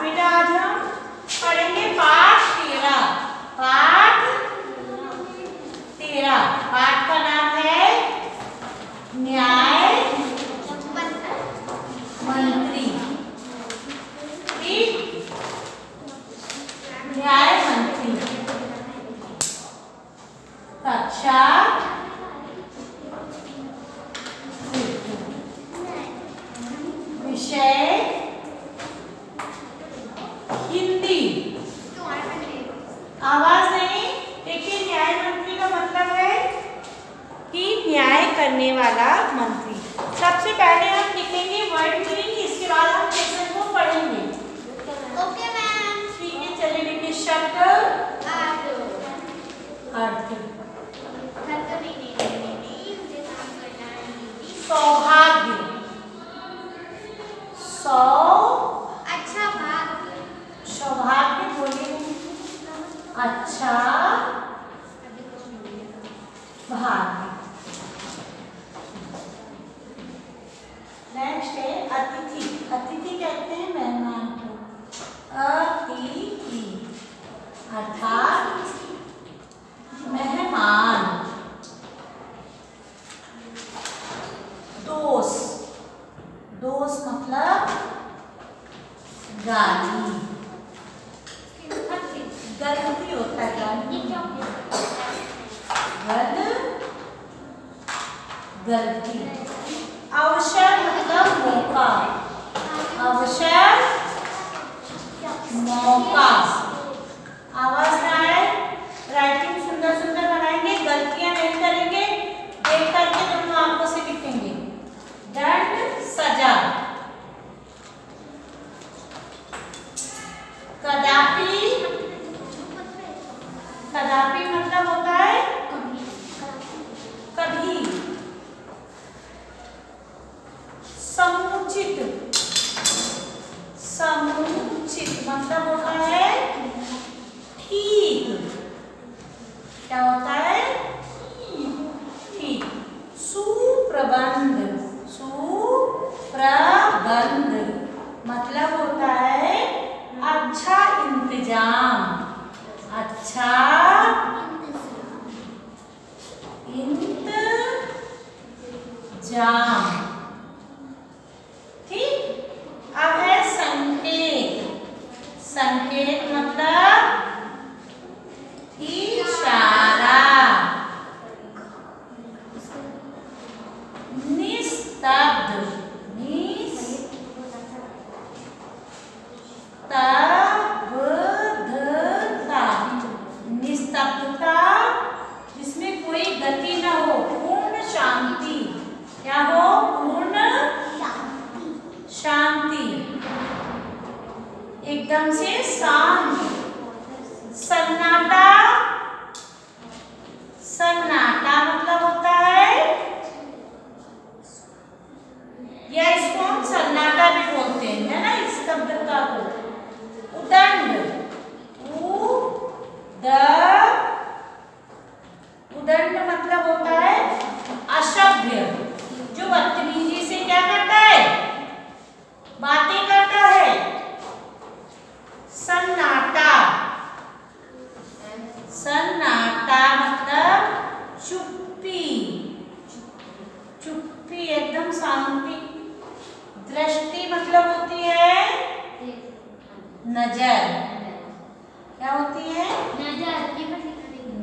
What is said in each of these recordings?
बेटा आज हम पढ़ेंगे पाठ 13। पाठ 13 पाठ का नाम है न्याय मंत्री। ठीक, न्याय मंत्री। कक्षा विषय हिंदी। आवाज नहीं। देखिए, न्याय मंत्री का मतलब है कि न्याय करने वाला मंत्री। सबसे पहले हम लिखेंगे वर्ड मीनिंग, इसके बाद हम लेसन को पढ़ेंगे। Okay ma'am. ठीक है, चलिए लिखिए शब्द अर्थ। सौभाग्य, अच्छा भाग्य। सौभाग्य बोलिए। अच्छा भाग्य। नेक्स्ट है अतिथि। अतिथि कहते हैं मेहमान को। अतिथि अर्थात मेहमान। दोष, दोष मतलब गाली, गलती होता है गाली। गलती। अवसर मतलब मौका। अवसर मौका। आवाज ना आए। राइटिंग सुंदर सुंदर बनाएंगे, गलतियां नहीं करेंगे, देख करके दोनों आंखों से लिखेंगे। दंड सजा। कदापि, कदापि मतलब होता है कभी। समुचित, समुचित मतलब होता है ठीक। क्या होता है? ठीक। सुप्रबंध, सुप्रबंध मतलब होता है अच्छा इंतजाम। अच्छा इंतजाम। ठीक। अब है संकेत। संकेत मतलब इशारा। निस्तब्ध, निस्तब्धता जिसमें कोई गति न हो, पूर्ण शांति। क्या हो? पूर्ण शांति, एकदम से शांत। सन्नाटा, सन्नाटा मतलब होता है, या इसको हम सन्नाटा भी बोलते हैं, है ना, इस स्तब्धता को। उदंड, उदंड मतलब होता है असभ्य, जो बदतमीजी से क्या करता है? बातें करता है। सन्नाटा, सन्नाटा मतलब चुप्पी, चुप्पी एकदम शांति। दृष्टि मतलब होती है नजर। क्या होती है?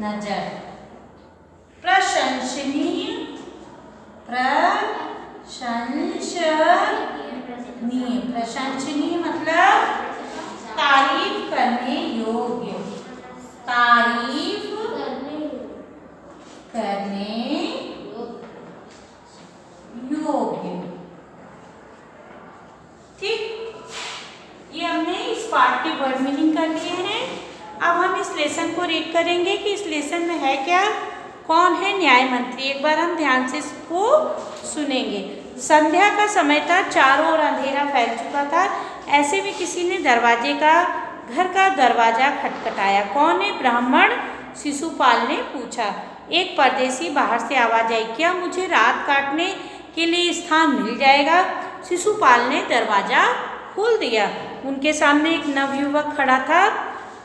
नजर। प्रशंसनीय, प्रशंसनीय, प्रशंसनीय मतलब तारीफ करने योग्य। तारीफ करने योग्य। ठीक, ये हमने इस पार्ट के वर्ड मीनिंग कर लिए हैं। अब हम इस लेसन को रीड करेंगे कि इस लेसन में है क्या, कौन है न्याय मंत्री। एक बार हम ध्यान से इसको सुनेंगे। संध्या का समय था, चारों ओर अंधेरा फैल चुका था। ऐसे में किसी ने दरवाजे का, घर का दरवाजा खटखटाया। कौन है? ब्राह्मण शिशुपाल ने पूछा। एक परदेसी बाहर से आवाज आई, क्या मुझे रात काटने के लिए स्थान मिल जाएगा? शिशुपाल ने दरवाजा खोल दिया। उनके सामने एक नवयुवक खड़ा था।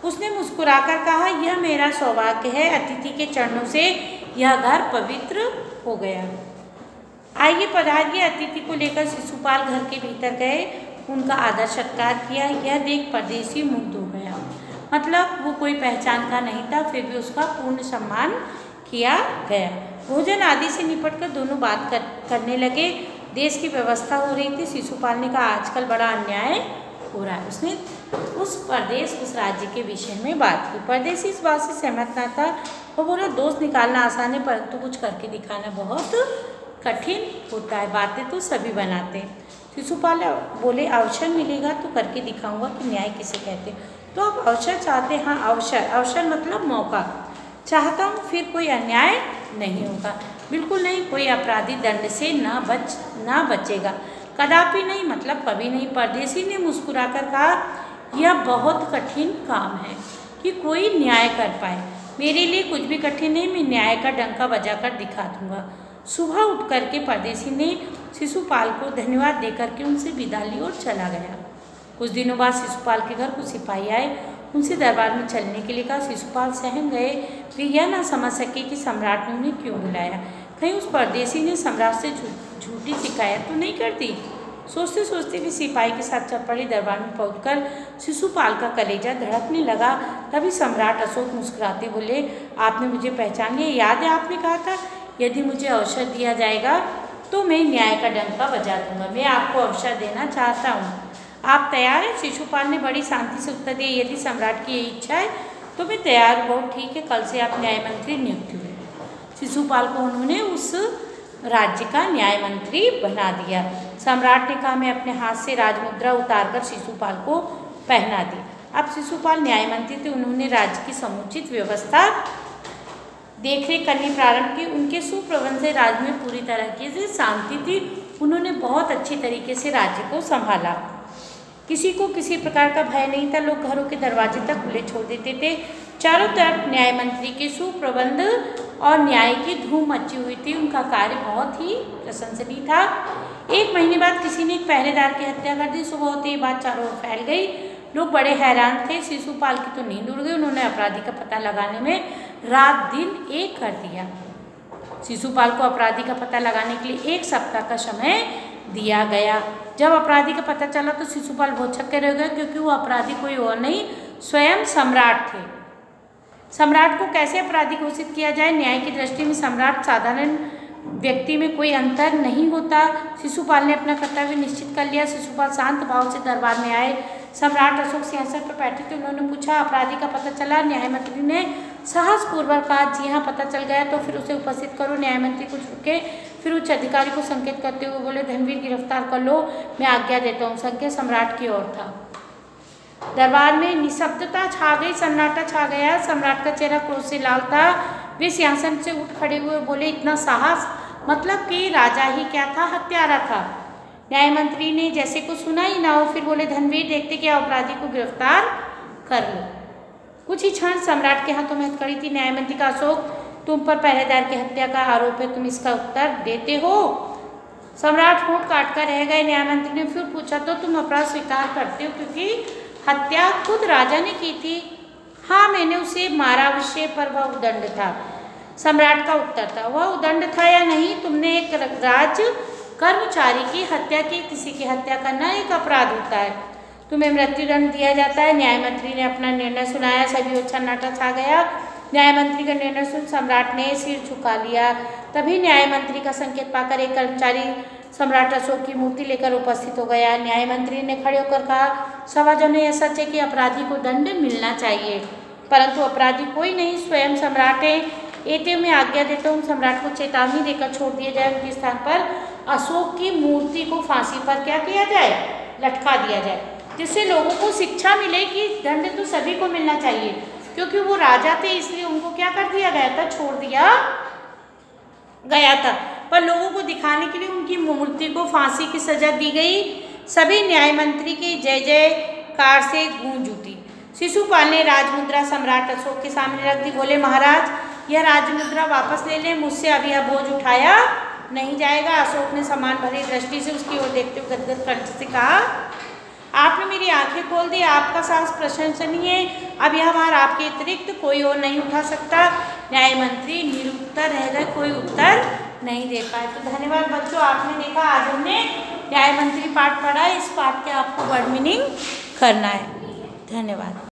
उसने मुस्कुराकर कहा, यह मेरा सौभाग्य है, अतिथि के चरणों से यह घर पवित्र हो गया। आइए पधारिए। अतिथि को लेकर शिशुपाल घर के भीतर गए, उनका आदर सत्कार किया। यह देख परदेसी मुग्ध हो गया। मतलब वो कोई पहचान का नहीं था, फिर भी उसका पूर्ण सम्मान किया गया। भोजन आदि से निपटकर दोनों बात करने लगे। देश की व्यवस्था हो रही थी। शिशुपाल ने कहा, आजकल बड़ा अन्याय हो रहा है। उसने उस राज्य के विषय में बात की। परदेसी इस बात से सहमत ना था। वो बोला, दोष निकालना आसान है, परंतु कुछ करके दिखाना बहुत कठिन होता है। बातें तो सभी बनाते हैं। शिशुपाल बोले, अवसर मिलेगा तो करके दिखाऊंगा कि न्याय किसे कहते हैं। तो आप अवसर चाहते हैं? हाँ, अवसर मतलब मौका चाहता हूँ, फिर कोई अन्याय नहीं होगा। बिल्कुल नहीं, कोई अपराधी दंड से ना बचेगा, कदापि नहीं, मतलब कभी नहीं। परदेसी ने मुस्कुराकर कहा, यह बहुत कठिन काम है कि कोई न्याय कर पाए। मेरे लिए कुछ भी कठिन नहीं, मैं न्याय का डंका बजाकर दिखा दूंगा। सुबह उठ करके परदेसी ने शिशुपाल को धन्यवाद देकर के उनसे विदा ली और चला गया। कुछ दिनों बाद शिशुपाल के घर कुछ सिपाही आए, उनसे दरबार में चलने के लिए कहा। शिशुपाल सहम गए। वे यह ना समझ सके कि सम्राट ने उन्हें क्यों बुलाया। कहीं उस परदेसी ने सम्राट से झूठी शिकायत तो नहीं कर दी। सोचते सोचते वे सिपाही के साथ चल पड़े। दरबार में पहुंचकर शिशुपाल का कलेजा धड़कने लगा। तभी सम्राट अशोक मुस्कुराते बोले, आपने मुझे पहचान लिया? याद है आपने कहा था यदि मुझे अवसर दिया जाएगा तो मैं न्याय का डंका बजा दूंगा। मैं आपको अवसर देना चाहता हूँ, आप तैयार हैं? शिशुपाल ने बड़ी शांति से उत्तर दिया, यदि सम्राट की यही इच्छा है तो मैं तैयार हूँ। ठीक है, कल से आप न्याय मंत्री नियुक्त हुए। शिशुपाल को उन्होंने उस राज्य का न्याय मंत्री बना दिया। सम्राट ने कहा, मैं अपने हाथ से राजमुद्रा उतारकर शिशुपाल को पहना दी। अब शिशुपाल न्याय मंत्री थे। उन्होंने राज्य की समुचित व्यवस्था देखरेख करनी प्रारंभ की। उनके सुप्रबंध से राज्य में पूरी तरह की शांति थी। उन्होंने बहुत अच्छी तरीके से राज्य को संभाला। किसी को किसी प्रकार का भय नहीं था। लोग घरों के दरवाजे तक खुले छोड़ देते थे। चारों तरफ न्याय मंत्री के सुप्रबंध और न्याय की धूम मची हुई थी। उनका कार्य बहुत ही प्रशंसनीय था। एक महीने बाद किसी ने एक पहरेदार की हत्या कर दी। सुबह होते ही बात चारों ओर फैल गई। लोग बड़े हैरान थे। शिशुपाल की तो नींद उड़ गई। उन्होंने अपराधी का पता लगाने में रात दिन एक कर दिया। शिशुपाल को अपराधी का पता लगाने के लिए 1 सप्ताह का समय दिया गया। जब अपराधी का पता चला तो शिशुपाल बहुत छक्के रह गए, क्योंकि वो अपराधी कोई और नहीं, स्वयं सम्राट थे। सम्राट को कैसे अपराधी घोषित किया जाए? न्याय की दृष्टि में सम्राट साधारण व्यक्ति में कोई अंतर नहीं होता। शिशुपाल ने अपना कर्तव्य निश्चित कर लिया। शिशुपाल शांत भाव से दरबार में आए। सम्राट अशोक सिंहासन पर बैठे थे। उन्होंने पूछा, अपराधी का पता चला? न्याय मंत्री ने साहसपूर्वक कहा, जी हाँ, पता चल गया। तो फिर उसे उपस्थित करो। न्याय मंत्री कुछ रुके, फिर उच्च अधिकारी को संकेत करते हुए बोले, धनवीर गिरफ्तार कर लो, मैं आज्ञा देता हूँ। संकेत सम्राट की ओर था। दरबार में निशब्दता छा गई, सन्नाटा छा गया। सम्राट का चेहरा क्रोध से लाल था। वे सिंहासन से उठ खड़े हुए बोले, इतना साहस? मतलब कि राजा ही क्या था, हत्यारा था। न्याय मंत्री ने जैसे कुछ सुना ही ना हो, फिर बोले, धनवीर देखते कि अपराधी को गिरफ्तार कर लो। कुछ ही क्षण सम्राट के हाथों में हथकड़ी थी। न्याय मंत्री का, अशोक, तुम पर पहरेदार की हत्या का आरोप है, तुम इसका उत्तर देते हो? सम्राट होंठ काट कर रह गए। न्याय मंत्री ने फिर पूछा, तो तुम अपराध स्वीकार करते हो, क्योंकि हत्या खुद राजा ने की थी? हाँ, मैंने उसे मारा, विषय पर वह उदंड था। सम्राट का उत्तर था, वह उदंड था या नहीं? तुमने एक राज कर्मचारी की हत्या की। किसी की हत्या करना एक अपराध होता है, तुम्हें मृत्युदंड दिया जाता है। न्याय मंत्री ने अपना निर्णय सुनाया। सभी और सन्नाटा छा गया। न्याय मंत्री का निर्णय सुन सम्राट ने सिर झुका लिया। तभी न्याय मंत्री का संकेत पाकर एक कर्मचारी सम्राट अशोक की मूर्ति लेकर उपस्थित हो गया। न्याय मंत्री ने खड़े होकर कहा, सभाजनों, यह सच है कि अपराधी को दंड मिलना चाहिए, परंतु अपराधी कोई नहीं, स्वयं सम्राट है। एते में आज्ञा देता हूँ, सम्राट को चेतावनी देकर छोड़ दिया जाए। उनके स्थान पर अशोक की मूर्ति को फांसी पर क्या किया जाए? लटका दिया जाए, जिससे लोगों को शिक्षा मिले कि दंड तो सभी को मिलना चाहिए। क्योंकि वो राजा थे, इसलिए उनको क्या कर दिया गया था? छोड़ दिया गया था। पर लोगों को दिखाने के लिए उनकी मूर्ति को फांसी की सजा दी गई। सभी न्याय मंत्री की जय जयकार से गूंज उठी। शिशुपाल ने राजमुद्रा सम्राट अशोक के सामने रख दी। बोले, महाराज, यह राजमुद्रा वापस ले लें, मुझसे अभी यह बोझ उठाया नहीं जाएगा। अशोक ने सम्मान भरी दृष्टि से उसकी ओर देखते हुए गदगद कंठ से कहा, आपने मेरी आंखें खोल दी, आपका साहस प्रशंसनीय है। अब यह भार आपके अतिरिक्त कोई और नहीं उठा सकता। न्याय मंत्री निरुत्तर रह गए, कोई उत्तर नहीं दे पाए। तो धन्यवाद बच्चों, आपने देखा आज हमने न्याय मंत्री पाठ पढ़ा। इस पाठ के आपको वर्ड मीनिंग करना है। धन्यवाद।